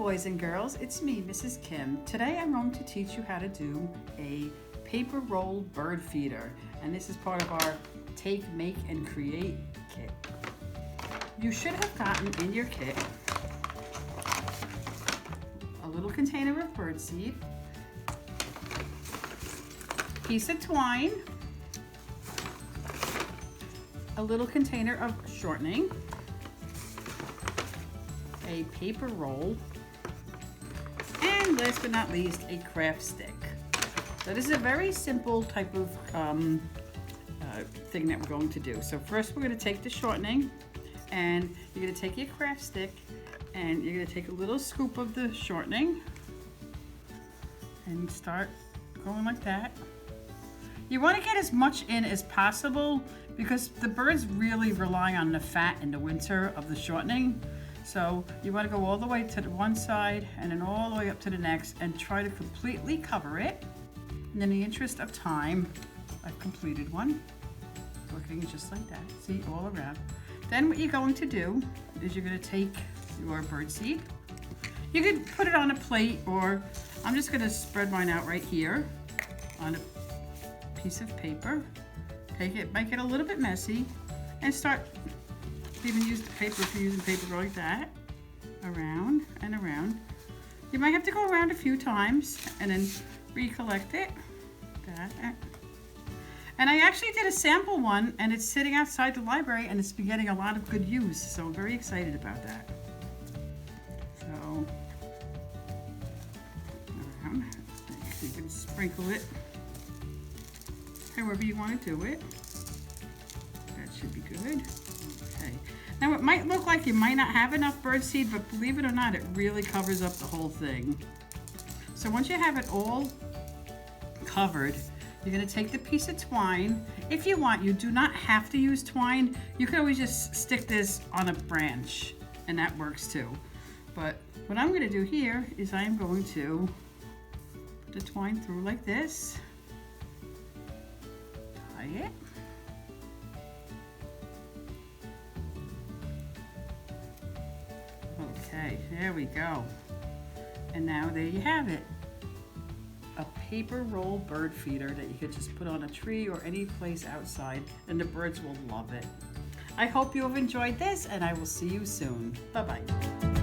boys and girls, it's me, Mrs. Kim. Today I'm going to teach you how to do a paper roll bird feeder, and this is part of our Take, Make, and Create kit. You should have gotten in your kit a little container of bird seed, piece of twine, a little container of shortening, a paper roll, and last but not least, a craft stick. So this is a very simple type of thing that we're going to do. So first we're going to take the shortening, and you're going to take your craft stick, and you're going to take a little scoop of the shortening and start going like that. You want to get as much in as possible because the birds really rely on the fat in the winter of the shortening. So you want to go all the way to the one side and then all the way up to the next and try to completely cover it. And in the interest of time, I've completed one. Working just like that, see, all around. Then what you're going to do is you're going to take your bird seed. You could put it on a plate, or I'm just going to spread mine out right here on a piece of paper. Take it, make it a little bit messy, and start. Even use the paper if you're using paper like that, around and around. You might have to go around a few times and then recollect it. And I actually did a sample one, and it's sitting outside the library, and it's been getting a lot of good use, so I'm very excited about that. So, around. You can sprinkle it however you want to do it. That should be good. Okay. Now it might look like you might not have enough birdseed, but believe it or not, it really covers up the whole thing. So once you have it all covered, you're going to take the piece of twine. If you want, you do not have to use twine. You can always just stick this on a branch, and that works too. But what I'm going to do here is I am going to put the twine through like this, tie it, okay, there we go. And now there you have it. A paper roll bird feeder that you could just put on a tree or any place outside, and the birds will love it. I hope you have enjoyed this, and I will see you soon. Bye-bye.